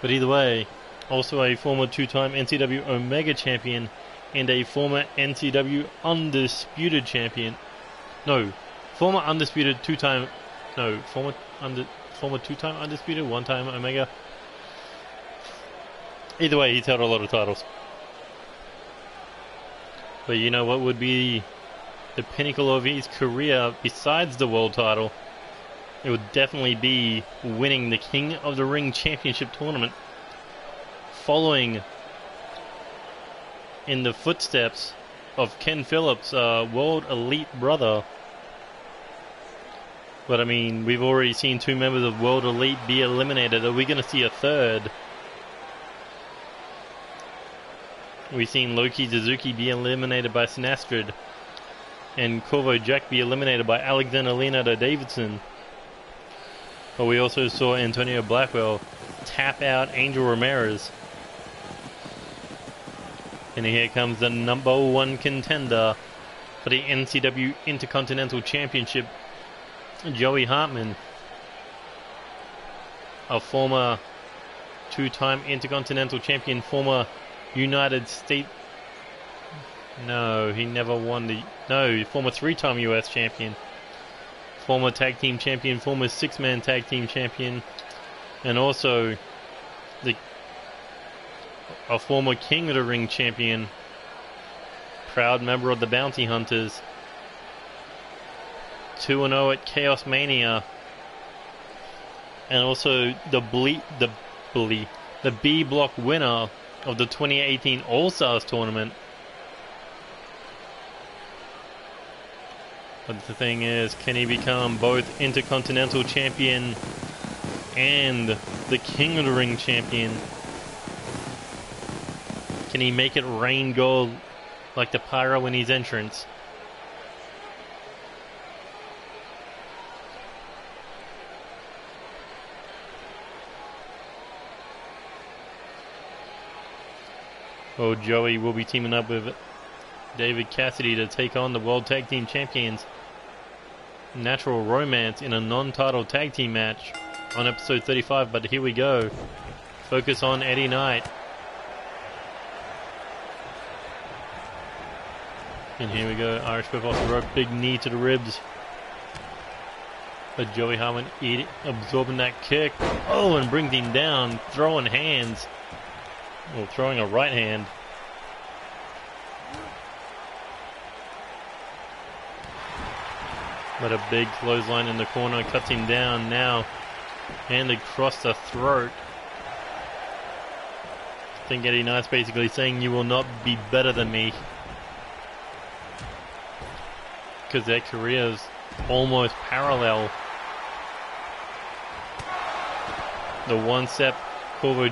But either way, also a former 2-time NCW Omega Champion and a former NCW Undisputed Champion. No, former Undisputed 2-time, no, former 2-time Undisputed, 1-time Omega. Either way, he's held a lot of titles. But you know what would be the pinnacle of his career besides the world title? It would definitely be winning the King of the Ring Championship tournament, following in the footsteps of Ken Phillips' World Elite brother. But I mean, we've already seen 2 members of World Elite be eliminated. Are we going to see a third? We've seen Loki Suzuki be eliminated by Sinastrid, and Corvo Jack be eliminated by Alexander Leonardo Davidson. But we also saw Antonio Blackwell tap out Angel Ramirez. And here comes the #1 contender for the NCW Intercontinental Championship, Joey Hartman, a former 2-time Intercontinental Champion, former United States... No, he never won the... No, former 3-time US Champion, former Tag Team Champion, former 6-man Tag Team Champion, and also a former King of the Ring Champion, proud member of the Bounty Hunters, 2-0 at Chaos Mania, and also the B Block winner of the 2018 All-Stars tournament. But the thing is, can he become both Intercontinental Champion and the King of the Ring Champion? Can he make it rain gold like the pyro in his entrance? Well, Joey will be teaming up with David Cassidy to take on the World Tag Team Champions Natural Romance in a non-title tag team match on episode 35. But here we go. Focus on Eddie Knight. And here we go. Irish whip off the rope. Big knee to the ribs. But Joey Harmon absorbing that kick. Oh, and brings him down. Throwing hands. Well, throwing a right hand. But a big clothesline in the corner. Cuts him down now. Hand across the throat. I think Eddie Knight's basically saying you will not be better than me. Because their careers almost parallel. The one step Joey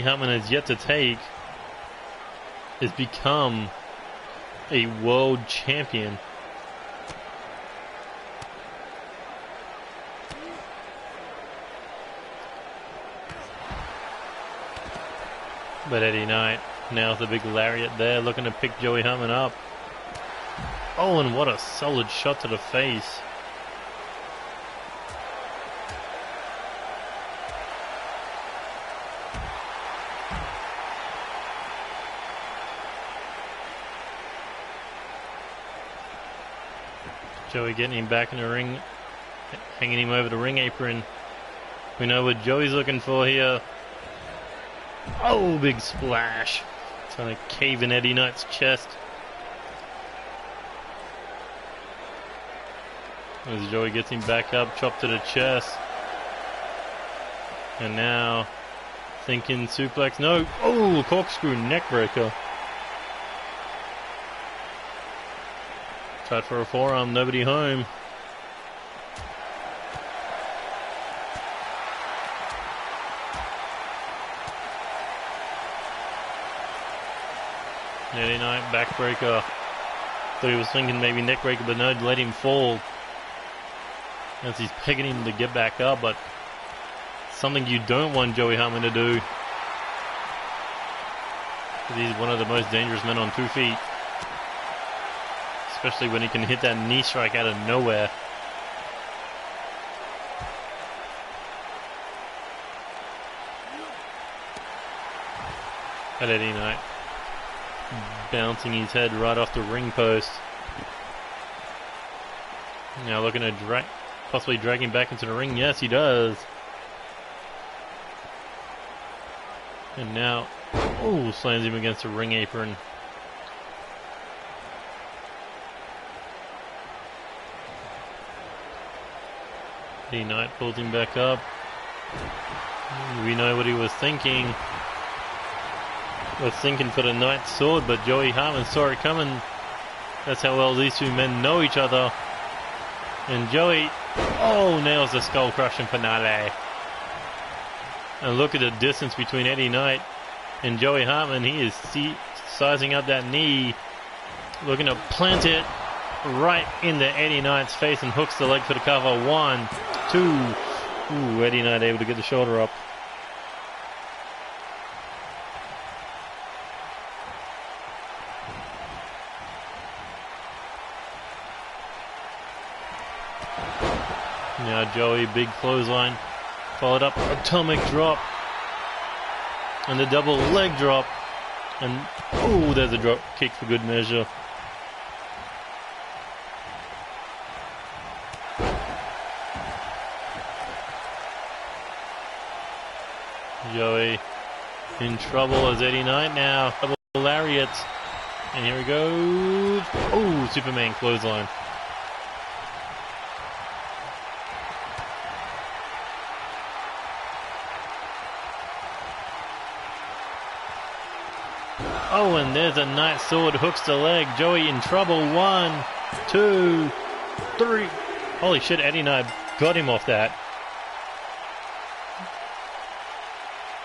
Hartman has yet to take is become a world champion. But Eddie Knight now with a big lariat there, looking to pick Joey Hartman up. Oh, and what a solid shot to the face. Joey getting him back in the ring, hanging him over the ring apron. We know what Joey's looking for here. Oh, big splash. Trying to cave in Eddie Knight's chest. As Joey gets him back up, chop to the chest. And now, thinking suplex. No. Oh, corkscrew neckbreaker. Tried for a forearm, nobody home. Eddie Knight, backbreaker. Thought he was thinking maybe neckbreaker, but no, let him fall. As he's pegging him to get back up, but something you don't want Joey Hartman to do. He's one of the most dangerous men on 2 feet. Especially when he can hit that knee strike out of nowhere. At Eddie Knight. Bouncing his head right off the ring post. Now looking to possibly drag him back into the ring. Yes, he does. And now, oh, slams him against the ring apron. Eddie Knight pulls him back up. We know what he was thinking. Was thinking for the Knight's sword, but Joey Hartman saw it coming. That's how well these two men know each other. And Joey, oh, nails the skull crushing finale. And look at the distance between Eddie Knight and Joey Hartman. He is sizing up that knee, looking to plant it right into Eddie Knight's face and hooks the leg for the cover. 1, 2. Ooh, Eddie Knight able to get the shoulder up. Now Joey, big clothesline, followed up, atomic drop, and the double leg drop, and oh, there's a drop kick for good measure. Joey in trouble as Eddie Knight now, double lariat, and here he goes, oh, Superman clothesline. Oh, and there's a Knight sword, hooks the leg. Joey in trouble. 1, 2, 3. Holy shit, Eddie Knight got him off that.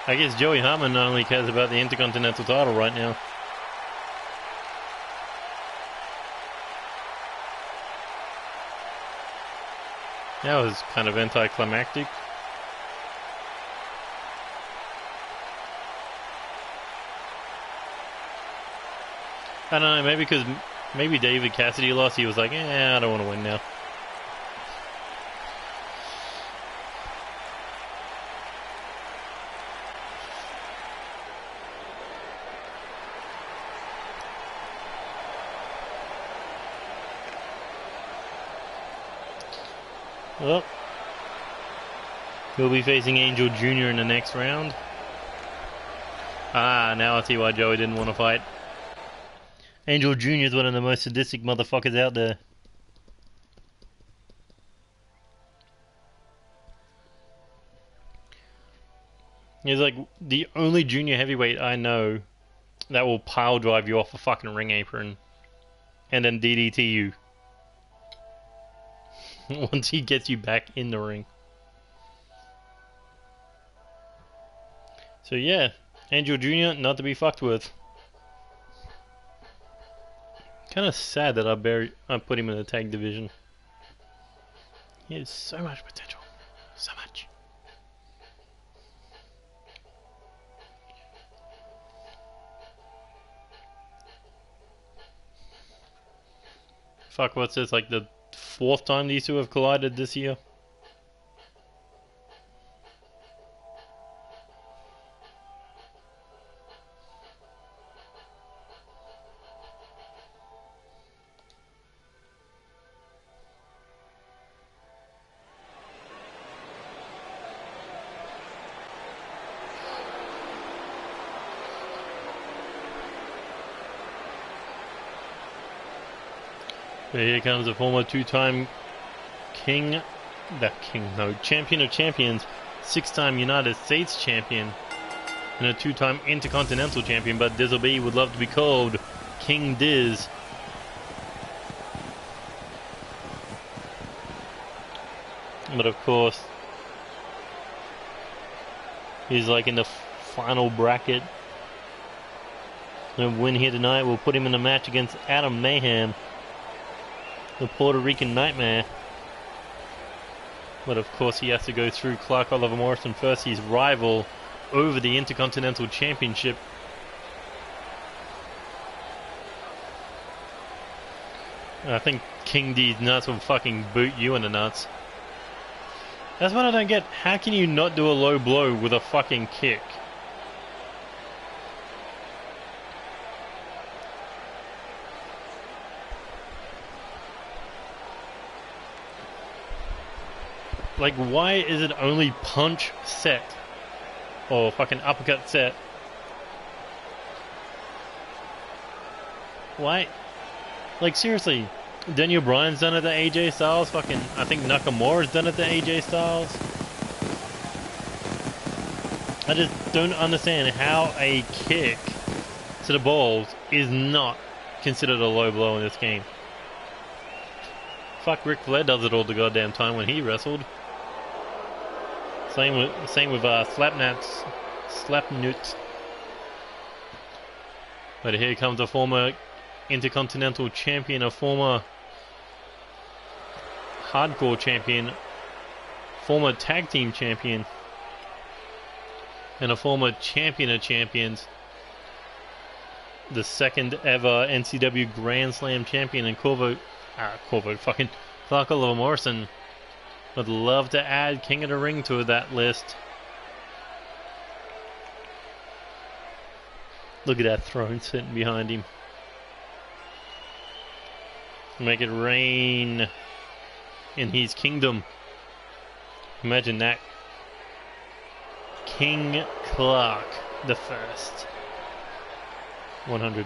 I guess Joey Hartman not only cares about the Intercontinental title right now. That was kind of anticlimactic. I don't know, maybe because maybe David Cassidy lost, he was like, I don't want to win now. Well, he'll be facing Angel Jr. in the next round. Ah, now I see why Joey didn't want to fight. Angel Jr. is one of the most sadistic motherfuckers out there. He's like the only junior heavyweight I know that will pile drive you off a fucking ring apron and then DDT you once he gets you back in the ring. So yeah, Angel Jr. not to be fucked with. Kind of sad that I put him in the tag division. He has so much potential, so much. Fuck, what's this, like the 4th time these two have collided this year? So here comes the former 2-time champion of champions, 6-time United States champion, and a 2-time Intercontinental champion, but Dizzle B would love to be called King Diz. But of course, he's like in the final bracket. And a win here tonight will put him in a match against Adam Mayhem, the Puerto Rican Nightmare. But of course he has to go through Clark Oliver Morrison first, his rival over the Intercontinental Championship. I think King D's nuts will fucking boot you in the nuts. That's what I don't get. How can you not do a low blow with a fucking kick? Like, why is it only punch set? Or fucking uppercut set? Why? Like, seriously, Daniel Bryan's done it to AJ Styles. Fucking, I think Nakamura's done it to AJ Styles. I just don't understand how a kick to the balls is not considered a low blow in this game. Fuck, Ric Flair does it all the goddamn time when he wrestled. Same with Slapnuts. But here comes a former Intercontinental champion, a former Hardcore champion, former Tag Team champion, and a former Champion of Champions, the 2nd ever NCW Grand Slam champion, and Clark Oliver Morrison. Would love to add King of the Ring to that list. Look at that throne sitting behind him. Make it rain in his kingdom. Imagine that. King Clark the First. $100.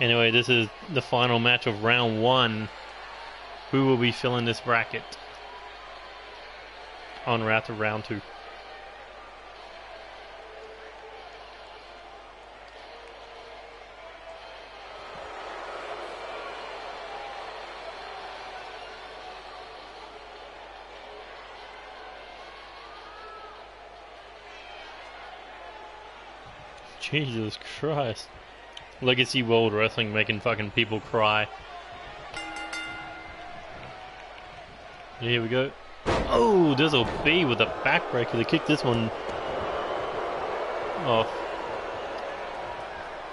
Anyway, this is the final match of round 1. Who will be filling this bracket on route to round 2? Jesus Christ. Legacy World Wrestling making fucking people cry. Here we go. Oh, Dizzle B with a backbreaker to kick this one off.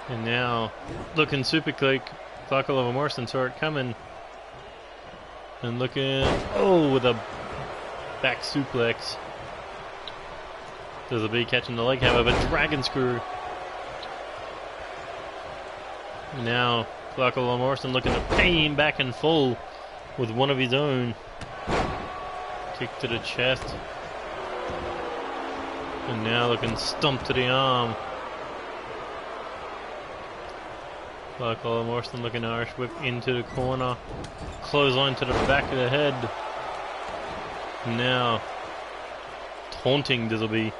And now looking super quick. Clark Oliver Morrison saw it coming. And looking, oh, with a back suplex. Dizzle B catching the leg, however, dragon screw. Now Clark Oliver Morrison looking to pay him back in full with one of his own. Kick to the chest. And now looking stomp to the arm. Clark Oliver Morrison looking Irish whip into the corner. Clothesline to the back of the head. Now taunting Dizzle B.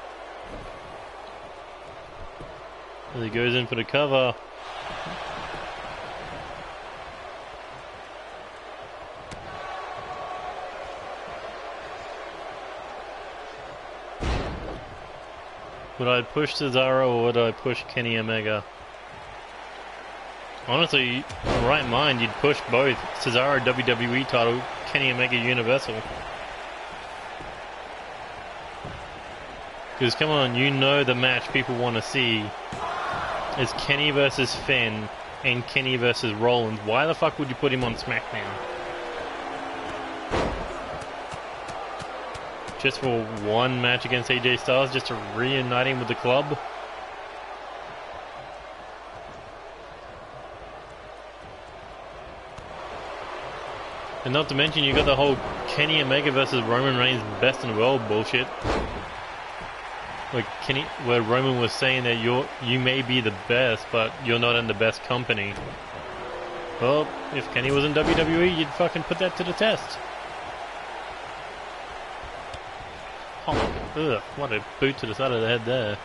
As he goes in for the cover. Would I push Cesaro or would I push Kenny Omega? Honestly, in the right mind, you'd push both. Cesaro WWE title, Kenny Omega Universal. Because come on, you know the match people want to see is Kenny versus Finn and Kenny versus Rollins. Why the fuck would you put him on SmackDown? Just for one match against AJ Styles, just to reunite him with the club? And not to mention you got the whole Kenny Omega versus Roman Reigns best in the world bullshit. Like Kenny, where Roman was saying that you may be the best, but you're not in the best company. Well, if Kenny was in WWE, you'd fucking put that to the test. Oh, ugh, what a boot to the side of the head there.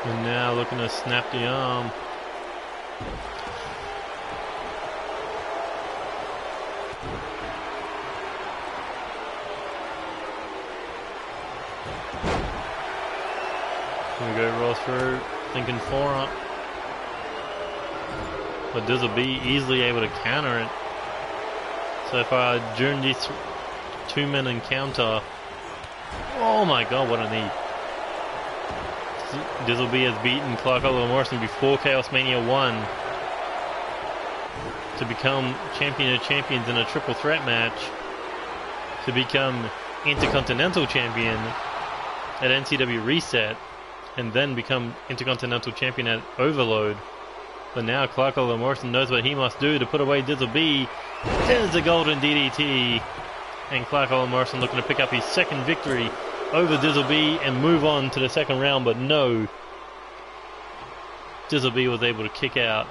And now looking to snap the arm. Here we go, roll through, thinking forearm. But Dizzle B easily able to counter it. So far during this two-man encounter, oh my god, what a knee. Dizzle B has beaten Clark Oliver Morrison before Chaos Mania 1 to become champion of champions in a triple threat match, to become Intercontinental Champion at NCW Reset, and then become Intercontinental Champion at Overload. But now Clark Oliver Morrison knows what he must do to put away Dizzle B. There's the golden DDT, and Clark Oliver Morrison looking to pick up his second victory over Dizzle B and move on to the second round, but no. Dizzle B was able to kick out.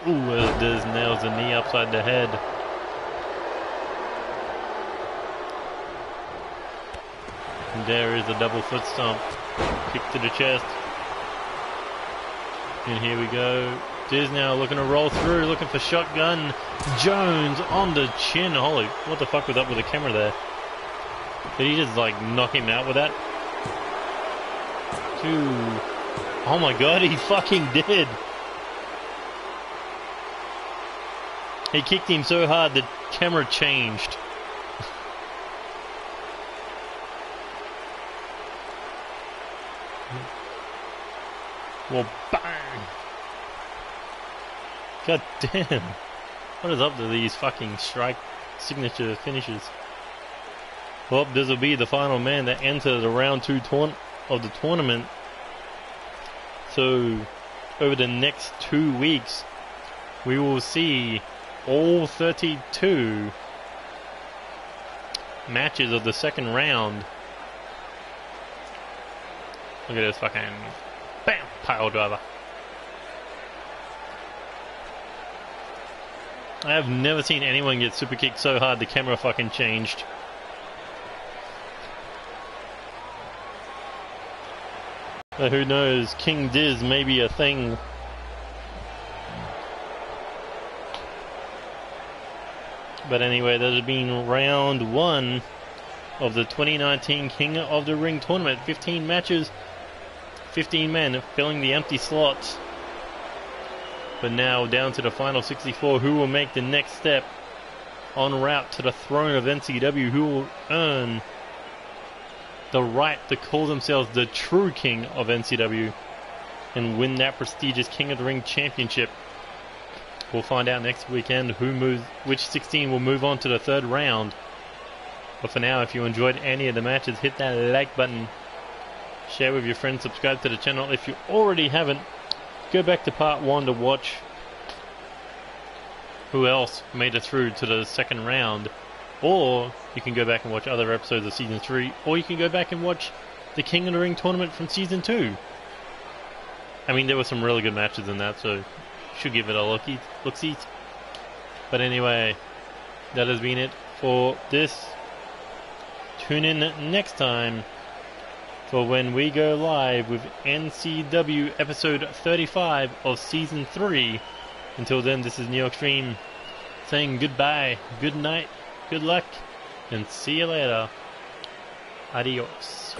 Ooh, as Diz nails the knee upside the head. And there is a double foot stomp. Kick to the chest. And here we go. Diz now looking to roll through, looking for shotgun. Jones on the chin. Holy, what the fuck was up with the camera there? Did he just like knock him out with that? Oh my god, he fucking did. He kicked him so hard the camera changed. Well, bang! God damn. What is up to these fucking strike signature finishes? Well, this will be the final man that enters the round 2 of the tournament. So, over the next 2 weeks, we will see all 32 matches of the second round. Look at this fucking bam, pile driver. I have never seen anyone get super kicked so hard the camera fucking changed. But who knows, King Diz may be a thing. But anyway, that has been round 1 of the 2019 King of the Ring tournament. 15 matches, 15 men filling the empty slots. But now down to the final 64, who will make the next step en route to the throne of NCW, who will earn the right to call themselves the true King of NCW and win that prestigious King of the Ring championship. We'll find out next weekend which 16 will move on to the third round. But for now, if you enjoyed any of the matches, hit that like button, share with your friends, subscribe to the channel if you already haven't. Go back to part 1 to watch who else made it through to the second round. Or you can go back and watch other episodes of Season 3. Or you can go back and watch the King of the Ring tournament from Season 2. I mean, there were some really good matches in that, so you should give it a look-see. But anyway, that has been it for this. Tune in next time for when we go live with NCW episode 35 of Season 3. Until then, this is New York Stream saying goodbye, good night, good luck, and see you later. Adios.